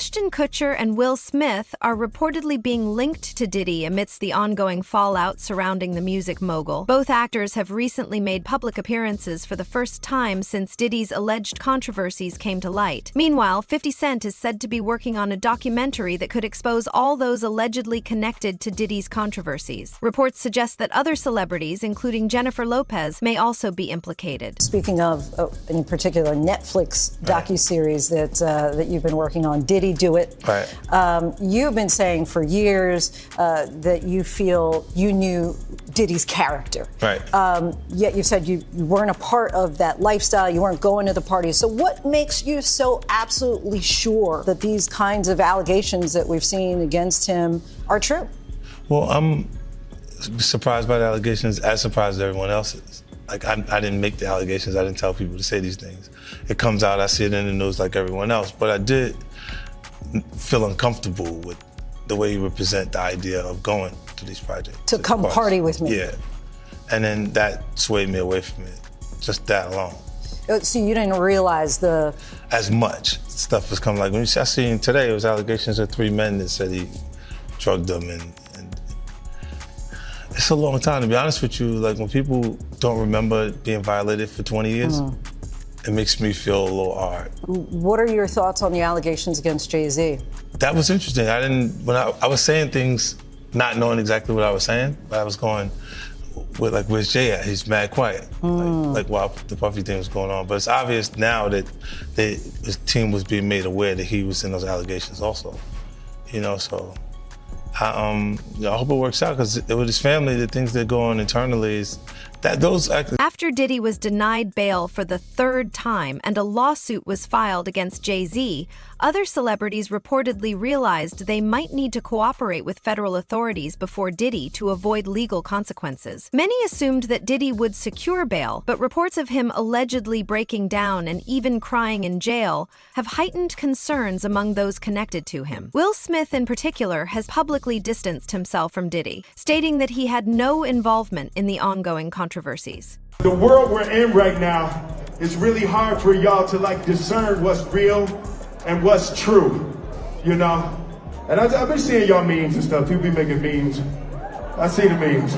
Ashton Kutcher and Will Smith are reportedly being linked to Diddy amidst the ongoing fallout surrounding the music mogul. Both actors have recently made public appearances for the first time since Diddy's alleged controversies came to light. Meanwhile, 50 Cent is said to be working on a documentary that could expose all those allegedly connected to Diddy's controversies. Reports suggest that other celebrities, including Jennifer Lopez, may also be implicated. Speaking of, in particular, Netflix docuseries that you've been working on, Diddy Do It? Right. You've been saying for years that you feel you knew Diddy's character. Right. Yet you said you weren't a part of that lifestyle, you weren't going to the parties. So what makes you so absolutely sure that these kinds of allegations that we've seen against him are true? Well, I'm surprised by the allegations, as surprised as everyone else is. Like, I didn't make the allegations, I didn't tell people to say these things. It comes out, I see it in the news like everyone else, but I did feel uncomfortable with the way you represent the idea of going to these projects. To come party with me. Yeah. And then that swayed me away from it, just that alone. So you didn't realize as much stuff was coming. Like, when I seen today, it was allegations of 3 men that said he drugged them, and it's a long time, to be honest with you. Like, when people don't remember being violated for 20 years, it makes me feel a little hard. What are your thoughts on the allegations against Jay-Z? That was interesting. When I was saying things not knowing exactly what I was saying, but I was going, where's Jay at? He's mad quiet. Like while the Puffy thing was going on. But it's obvious now that his team was being made aware that he was in those allegations also. So I hope it works out, because with his family, the things that go on internally is After Diddy was denied bail for the 3rd time and a lawsuit was filed against Jay-Z, other celebrities reportedly realized they might need to cooperate with federal authorities before Diddy to avoid legal consequences. Many assumed that Diddy would secure bail, but reports of him allegedly breaking down and even crying in jail have heightened concerns among those connected to him. Will Smith, in particular, has publicly distanced himself from Diddy, stating that he had no involvement in the ongoing controversies. The world we're in right now, it's really hard for y'all to discern what's real and what's true, And I've been seeing y'all memes and stuff. People be making memes. I see the memes.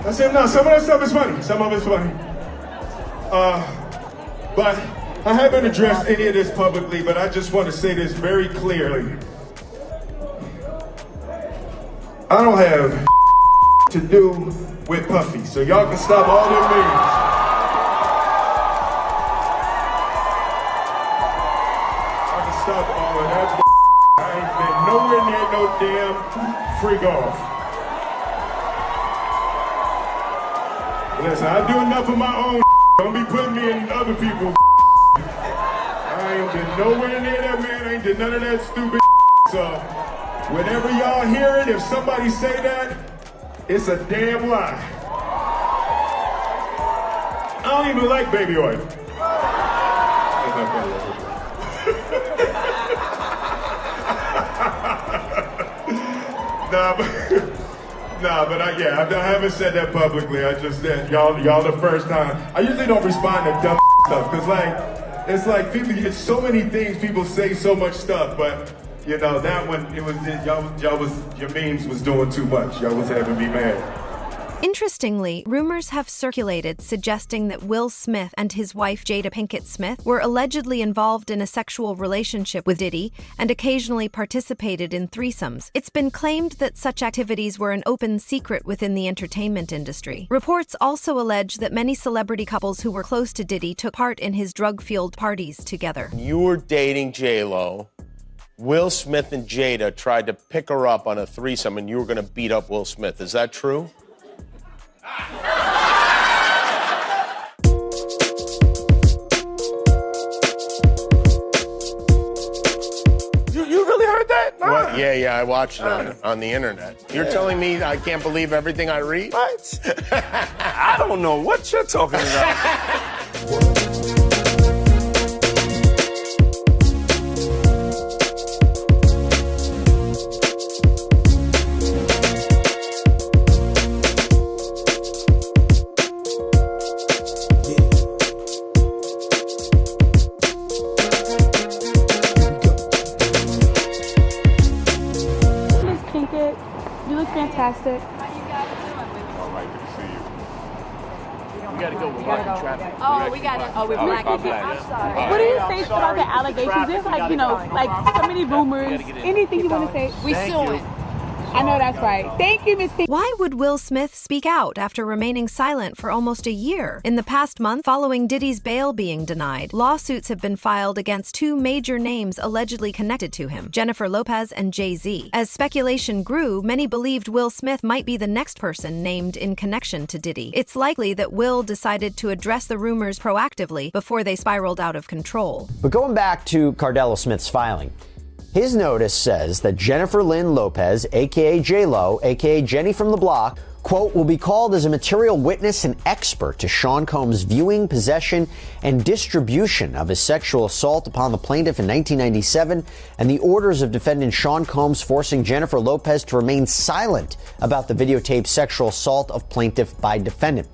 I see them now. Some of that stuff is funny. Some of it's funny. But I haven't addressed any of this publicly, but I just want to say this very clearly. I don't have to do with Puffy, so y'all can stop all them memes. I can stop all of that. I ain't been nowhere near no damn freak off. Listen, I do enough of my own. Don't be putting me in other people's. I ain't been nowhere near that man. I ain't did none of that stupid. So whenever y'all hear it, if somebody say that, it's a damn lie. I don't even like baby oil. But I haven't said that publicly. I just said y'all the first time. I usually don't respond to dumb stuff, because it's like people. It's so many things people say, so much stuff, but. That one, your memes was doing too much. Y'all was having me mad. Interestingly, rumors have circulated suggesting that Will Smith and his wife Jada Pinkett Smith were allegedly involved in a sexual relationship with Diddy and occasionally participated in threesomes. It's been claimed that such activities were an open secret within the entertainment industry. Reports also allege that many celebrity couples who were close to Diddy took part in his drug-fueled parties together. You were dating J-Lo. Will Smith and Jada tried to pick her up on a threesome, and you were going to beat up Will Smith. Is that true? You really heard that? Nah. What? Yeah, I watched it on the internet. You're telling me I can't believe everything I read? What? I don't know what you're talking about. fantastic. All right, good to see you. We gotta go. We're blocking traffic. Oh, we got it. Oh, we're blocking. I'm sorry. What do you think about the allegations? There's like, like so many rumors. Anything you want to say? We suing. I know that's right. Thank you, Miss P. Why would Will Smith speak out after remaining silent for almost a year? In the past month, following Diddy's bail being denied, lawsuits have been filed against two major names allegedly connected to him, Jennifer Lopez and Jay-Z. As speculation grew, many believed Will Smith might be the next person named in connection to Diddy. It's likely that Will decided to address the rumors proactively before they spiraled out of control. But going back to Cardella Smith's filing, his notice says that Jennifer Lynn Lopez, a.k.a. J-Lo, a.k.a. Jenny from the Block, quote, will be called as a material witness and expert to Sean Combs' viewing, possession, and distribution of his sexual assault upon the plaintiff in 1997 and the orders of defendant Sean Combs forcing Jennifer Lopez to remain silent about the videotaped sexual assault of plaintiff by defendant.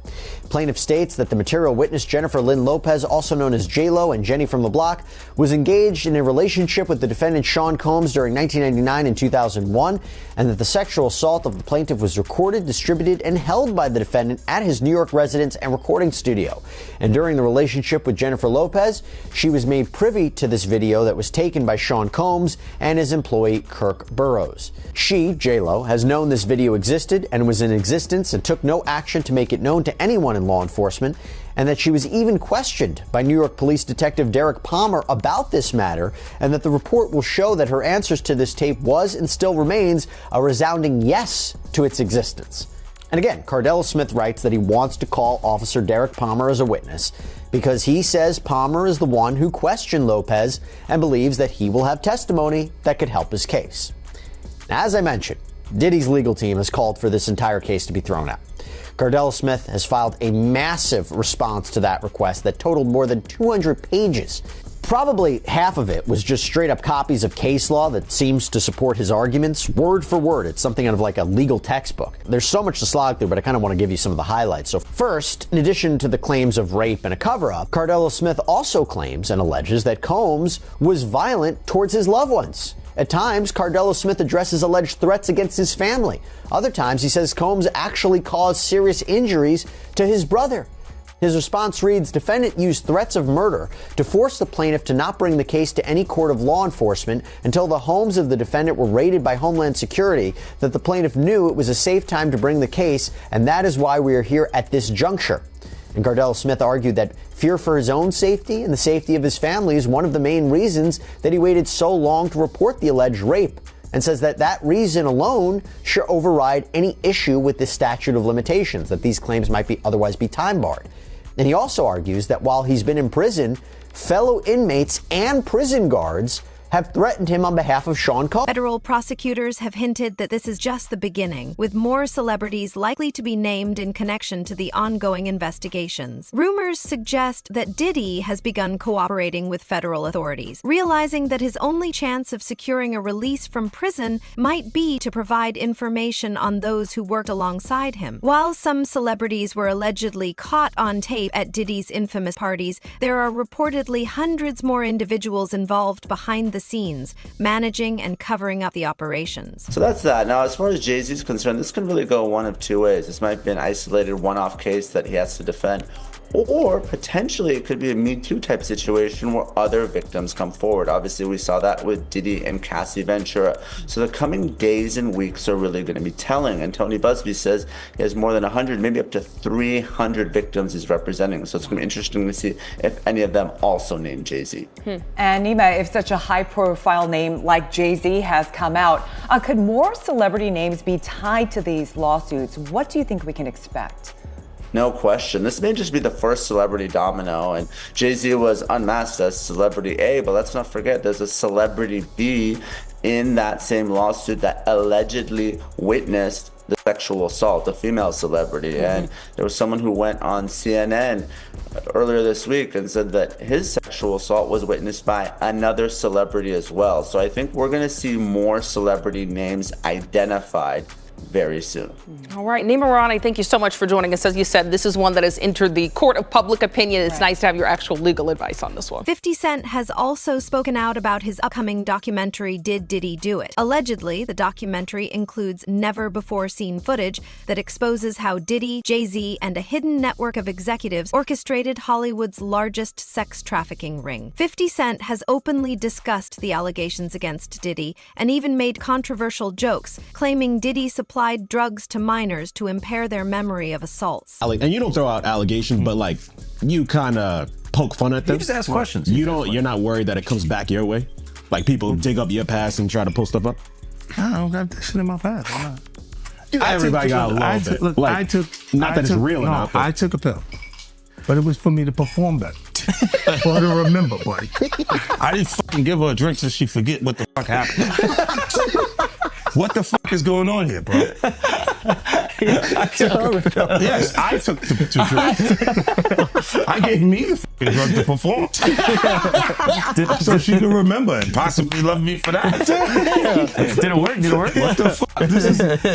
Plaintiff states that the material witness Jennifer Lynn Lopez, also known as J-Lo and Jenny from the Block, was engaged in a relationship with the defendant Sean Combs during 1999 and 2001, and that the sexual assault of the plaintiff was recorded, distributed, and held by the defendant at his New York residence and recording studio. And during the relationship with Jennifer Lopez, she was made privy to this video that was taken by Sean Combs and his employee Kirk Burrows. She, J-Lo, has known this video existed and was in existence and took no action to make it known to anyone in law enforcement, and that she was even questioned by New York Police Detective Derek Palmer about this matter, and that the report will show that her answers to this tape was and still remains a resounding yes to its existence. And again, Cardella Smith writes that he wants to call Officer Derek Palmer as a witness because he says Palmer is the one who questioned Lopez and believes that he will have testimony that could help his case. Now, as I mentioned, Diddy's legal team has called for this entire case to be thrown out. Cardella Smith has filed a massive response to that request that totaled more than 200 pages. Probably half of it was just straight up copies of case law that seems to support his arguments, word for word. It's something out of like a legal textbook. There's so much to slog through, but I kind of want to give you some of the highlights. So first, in addition to the claims of rape and a cover-up, Cardella Smith also claims and alleges that Combs was violent towards his loved ones. At times, Cardella Smith addresses alleged threats against his family. Other times, he says Combs actually caused serious injuries to his brother. His response reads, defendant used threats of murder to force the plaintiff to not bring the case to any court of law enforcement until the homes of the defendant were raided by Homeland Security, that the plaintiff knew it was a safe time to bring the case, and that is why we are here at this juncture. And Cardella Smith argued that fear for his own safety and the safety of his family is one of the main reasons that he waited so long to report the alleged rape, and says that that reason alone should override any issue with the statute of limitations, that these claims might otherwise be time barred. And he also argues that while he's been in prison, fellow inmates and prison guards have threatened him on behalf of Sean Combs. Federal prosecutors have hinted that this is just the beginning, with more celebrities likely to be named in connection to the ongoing investigations. Rumors suggest that Diddy has begun cooperating with federal authorities, realizing that his only chance of securing a release from prison might be to provide information on those who worked alongside him. While some celebrities were allegedly caught on tape at Diddy's infamous parties, there are reportedly hundreds more individuals involved behind the scenes, managing and covering up the operations. So that's that. Now, as far as Jay-Z is concerned, this can really go one of two ways. This might be an isolated one-off case that he has to defend, or potentially it could be a Me Too type situation where other victims come forward. Obviously, we saw that with Diddy and Cassie Ventura. So the coming days and weeks are really going to be telling. And Tony Busby says he has more than 100, maybe up to 300 victims he's representing. So it's going to be interesting to see if any of them also name Jay-Z. And Nima, if such a high-profile name like Jay-Z has come out, could more celebrity names be tied to these lawsuits? What do you think we can expect? No question. This may just be the first celebrity domino, and Jay-Z was unmasked as celebrity A, but let's not forget there's a celebrity B in that same lawsuit that allegedly witnessed the sexual assault, a female celebrity. And there was someone who went on CNN earlier this week and said that his sexual assault was witnessed by another celebrity as well. So I think we're going to see more celebrity names identified very soon. All right, Nima Rani, thank you so much for joining us. As you said, this is one that has entered the court of public opinion. It's nice to have your actual legal advice on this one. 50 Cent has also spoken out about his upcoming documentary, Did Diddy Do It? Allegedly, the documentary includes never-before-seen footage that exposes how Diddy, Jay-Z, and a hidden network of executives orchestrated Hollywood's largest sex trafficking ring. 50 Cent has openly discussed the allegations against Diddy and even made controversial jokes, claiming Diddy supplied drugs to minors to impair their memory of assaults. And you don't throw out allegations, but like you kind of poke fun at them. You just ask questions. You're not worried that it comes back your way? Like people dig up your past and try to pull stuff up? I don't got that shit in my past. Everybody got a little bit. Look, like, not that it's real enough. I took a pill, but it was for me to perform better. For her to remember, buddy. I didn't fucking give her a drink so she forget what the fuck happened. What the fuck is going on here, bro? Yes, I took the drink. I gave me the fucking drug to perform. So she can remember and possibly love me for that. Did it work? What the fuck?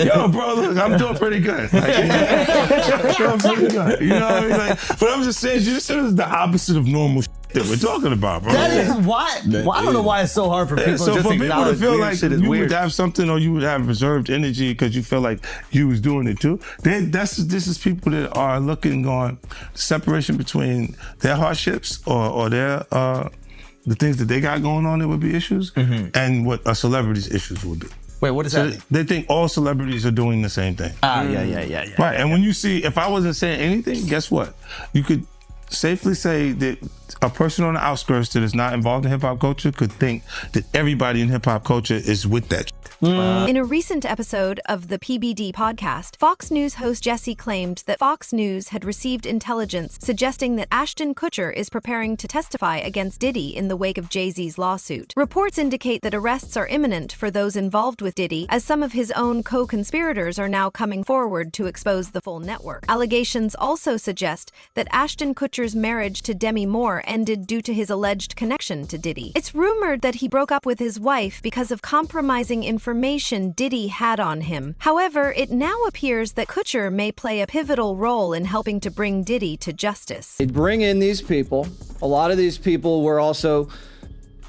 Yo, bro, look, I'm doing pretty good. Like, doing pretty good. You know what I mean? Like, but I'm just saying, you said it's the opposite of normal shit that we're talking about, bro. That is why. I don't know why it's so hard for people so to just for people to feel like shit is you weird. would have something or you would have reserved energy because you feel like you was doing it too. This is people that are looking on separation between their hardships or their the things that they got going on that would be issues and what a celebrity's issues would be. Wait, what does that mean? They think all celebrities are doing the same thing. Yeah. Right, and when you see, if I wasn't saying anything, guess what? You could safely say that a person on the outskirts that is not involved in hip-hop culture could think that everybody in hip-hop culture is with that. In a recent episode of the PBD podcast, Fox News host Jesse claimed that Fox News had received intelligence suggesting that Ashton Kutcher is preparing to testify against Diddy in the wake of Jay-Z's lawsuit. Reports indicate that arrests are imminent for those involved with Diddy, as some of his own co-conspirators are now coming forward to expose the full network. Allegations also suggest that Ashton Kutcher's marriage to Demi Moore ended due to his alleged connection to Diddy. It's rumored that he broke up with his wife because of compromising information Diddy had on him. However, it now appears that Kutcher may play a pivotal role in helping to bring Diddy to justice. They'd bring in these people. A lot of these people were also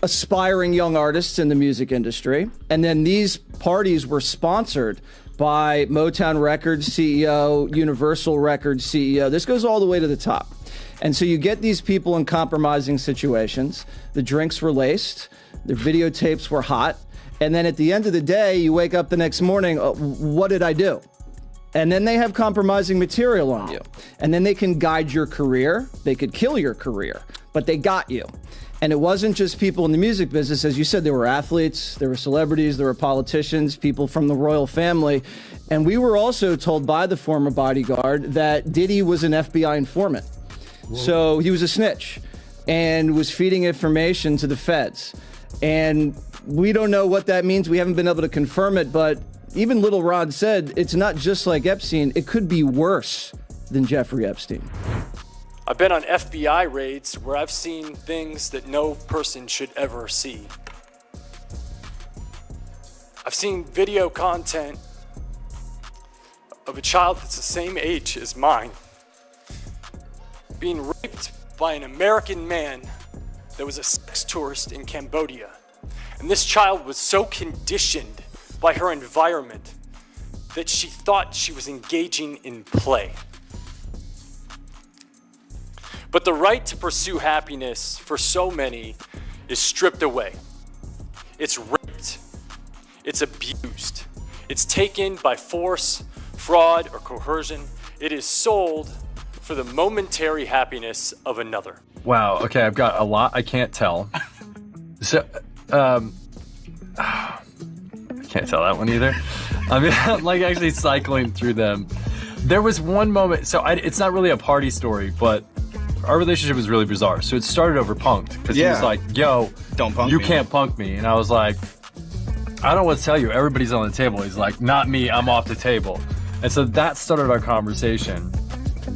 aspiring young artists in the music industry. And then these parties were sponsored by Motown Records CEO, Universal Records CEO. This goes all the way to the top. And so you get these people in compromising situations. The drinks were laced. The videotapes were hot. And then at the end of the day, you wake up the next morning, what did I do? And then they have compromising material on you. And then they can guide your career. They could kill your career, but they got you. And it wasn't just people in the music business. As you said, there were athletes, there were celebrities, there were politicians, people from the royal family. And we were also told by the former bodyguard that Diddy was an FBI informant. Whoa. So he was a snitch and was feeding information to the feds. And we don't know what that means. We haven't been able to confirm it, but even Little Rod said it's not just like Epstein. It could be worse than Jeffrey Epstein. I've been on FBI raids where I've seen things that no person should ever see. I've seen video content of a child that's the same age as mine being raped by an American man that was a sex tourist in Cambodia. And this child was so conditioned by her environment that she thought she was engaging in play. But the right to pursue happiness for so many is stripped away. It's raped. It's abused. It's taken by force, fraud, or coercion. It is sold for the momentary happiness of another. Wow, okay, I've got a lot I can't tell. So, I can't tell that one either. I mean, I'm like actually cycling through them. There was one moment, so it's not really a party story, but our relationship was really bizarre. So it started over punked, because he was like, yo, don't punk you me. can't punk me. And I was like, I don't know what to tell you. Everybody's on the table. He's like, not me, I'm off the table. And so that started our conversation.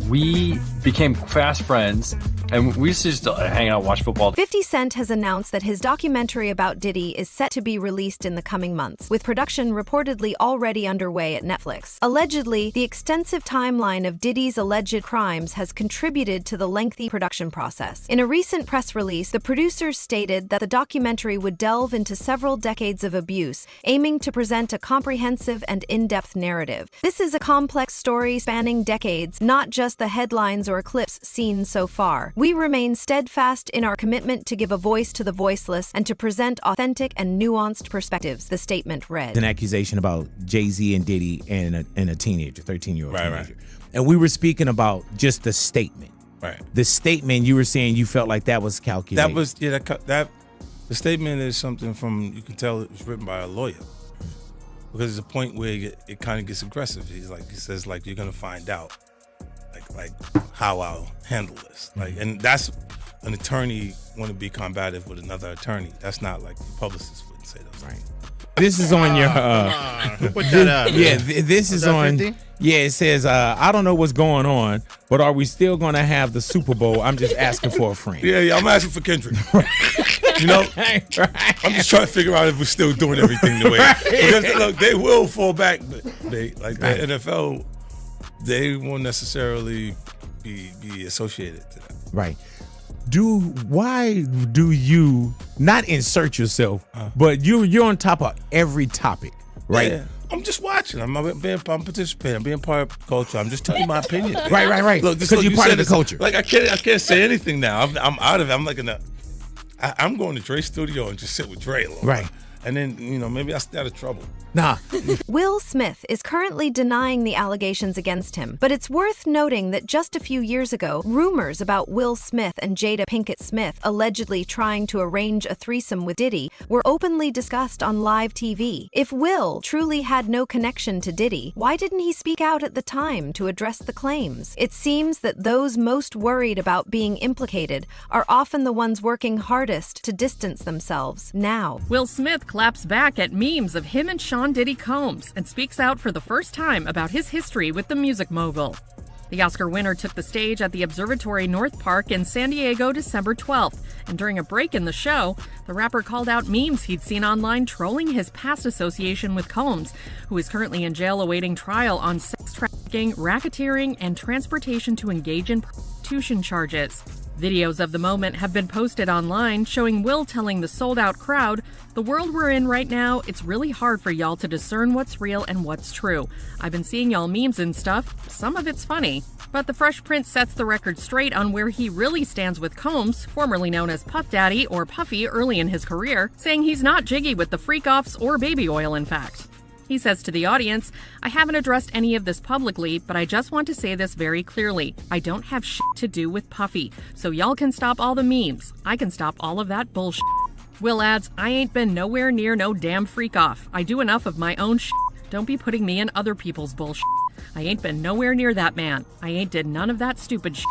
We became fast friends. And we used to just hang out, watch football. 50 Cent has announced that his documentary about Diddy is set to be released in the coming months, with production reportedly already underway at Netflix. Allegedly, the extensive timeline of Diddy's alleged crimes has contributed to the lengthy production process. In a recent press release, the producers stated that the documentary would delve into several decades of abuse, aiming to present a comprehensive and in-depth narrative. This is a complex story spanning decades, not just the headlines or clips seen so far. We remain steadfast in our commitment to give a voice to the voiceless and to present authentic and nuanced perspectives, the statement read. An accusation about Jay-Z and Diddy and a teenager, 13-year-old teenager. Right. And we were speaking about just the statement. Right. The statement, you were saying you felt like that was calculated. That was, that the statement is something from, you can tell it was written by a lawyer. Because there's a point where it kind of gets aggressive. He says, you're going to find out. Like how I'll handle this. And that's an attorney want to be combative with another attorney. That's not like the publicist wouldn't say those. Right. This is on your put that out. Yeah, this is on 50? Yeah, it says I don't know what's going on, but are we still going to have the Super Bowl? I'm just asking for a friend. Yeah, I'm asking for Kendrick. You know, I'm just trying to figure out if we're still doing everything the way. Because look, they will fall back, but the NFL, they won't necessarily be associated to that. Right. Why do you not insert yourself, but you're on top of every topic, right? Yeah. I'm just watching. I'm participating. I'm being part of the culture. I'm just telling you my opinion. Right. Look, because you're part of the culture. Like I can't say anything now. I'm out of it. I'm like I'm going to Dre's studio and just sit with Dre a little. Right. And then, maybe I stay out of trouble. Nah. Will Smith is currently denying the allegations against him, but it's worth noting that just a few years ago, rumors about Will Smith and Jada Pinkett Smith allegedly trying to arrange a threesome with Diddy were openly discussed on live TV. If Will truly had no connection to Diddy, why didn't he speak out at the time to address the claims? It seems that those most worried about being implicated are often the ones working hardest to distance themselves now. Will Smith claps back at memes of him and Sean Diddy Combs and speaks out for the first time about his history with the music mogul. The Oscar winner took the stage at the Observatory North Park in San Diego December 12th, and during a break in the show, the rapper called out memes he'd seen online trolling his past association with Combs, who is currently in jail awaiting trial on sex trafficking, racketeering, and transportation to engage in prostitution charges. Videos of the moment have been posted online showing Will telling the sold-out crowd, "The world we're in right now, it's really hard for y'all to discern what's real and what's true. I've been seeing y'all memes and stuff. Some of it's funny." But the Fresh Prince sets the record straight on where he really stands with Combs, formerly known as Puff Daddy or Puffy early in his career, saying he's not jiggy with the freak-offs or baby oil, in fact. He says to the audience, "I haven't addressed any of this publicly, but I just want to say this very clearly. I don't have shit to do with Puffy, so y'all can stop all the memes. I can stop all of that bullshit." Will adds, "I ain't been nowhere near no damn freak off. I do enough of my own shit. Don't be putting me in other people's bullshit. I ain't been nowhere near that man. I ain't did none of that stupid shit.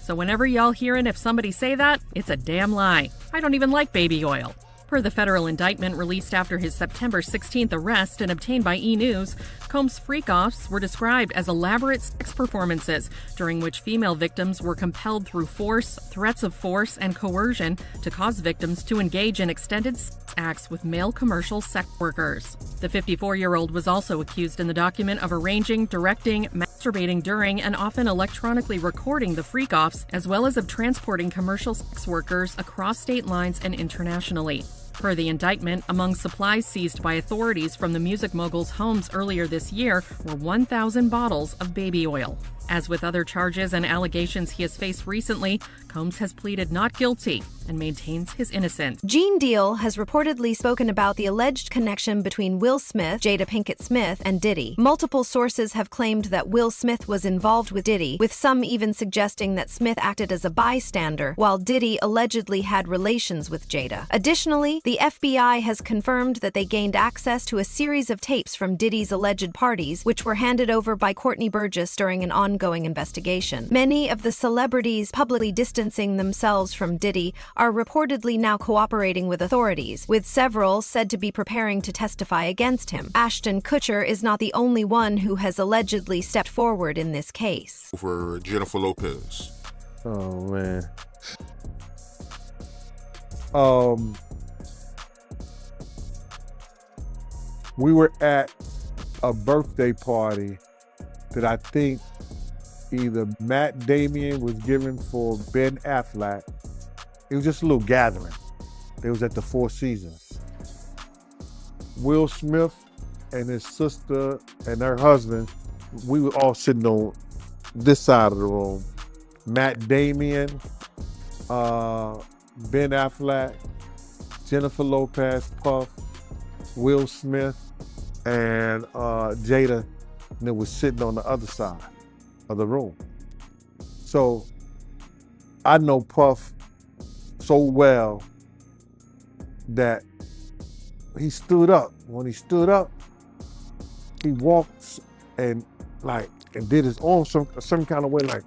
So whenever y'all hearin' if somebody say that, it's a damn lie. I don't even like baby oil." Per the federal indictment released after his September 16th arrest and obtained by E! News, Combs' freak-offs were described as elaborate sex performances during which female victims were compelled through force, threats of force, and coercion to cause victims to engage in extended sex acts with male commercial sex workers. The 54-year-old was also accused in the document of arranging, directing, masturbating during, and often electronically recording the freak-offs, as well as of transporting commercial sex workers across state lines and internationally. Per the indictment, among supplies seized by authorities from the music mogul's homes earlier this year were 1,000 bottles of baby oil. As with other charges and allegations he has faced recently, Combs has pleaded not guilty and maintains his innocence. Gene Deal has reportedly spoken about the alleged connection between Will Smith, Jada Pinkett Smith, and Diddy. Multiple sources have claimed that Will Smith was involved with Diddy, with some even suggesting that Smith acted as a bystander, while Diddy allegedly had relations with Jada. Additionally, the FBI has confirmed that they gained access to a series of tapes from Diddy's alleged parties, which were handed over by Courtney Burgess during an ongoing investigation. Many of the celebrities publicly distancing themselves from Diddy are reportedly now cooperating with authorities, with several said to be preparing to testify against him. Ashton Kutcher is not the only one who has allegedly stepped forward in this case. For Jennifer Lopez. Oh, man. We were at a birthday party that I think either Matt Damien was giving for Ben Affleck. It was just a little gathering. It was at the Four Seasons. Will Smith and his sister and her husband, we were all sitting on this side of the room. Matt Damien, Ben Affleck, Jennifer Lopez, Puff, Will Smith, and Jada, and it was sitting on the other side of the room. So I know Puff so well that he stood up. When he stood up, he walked and did his arm some kind of way, like,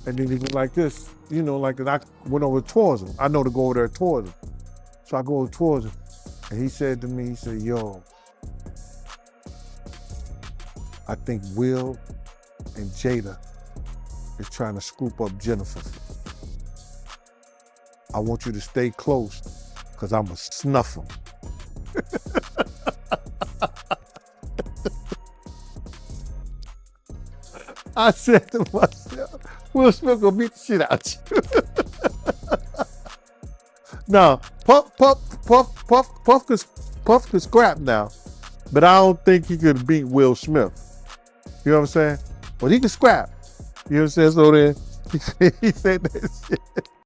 and then he went like this, you know, like, and I went over towards him. I know to go over there towards him. So I go over towards him, and he said to me, he said, yo, I think Will and Jada is trying to scoop up Jennifer. I want you to stay close, because I'm going to snuff him. I said to myself, Will Smith gonna beat the shit out you. Now, Puff could scrap now, but I don't think he could beat Will Smith. You know what I'm saying? But he could scrap. You know what I'm saying? So then he said that shit.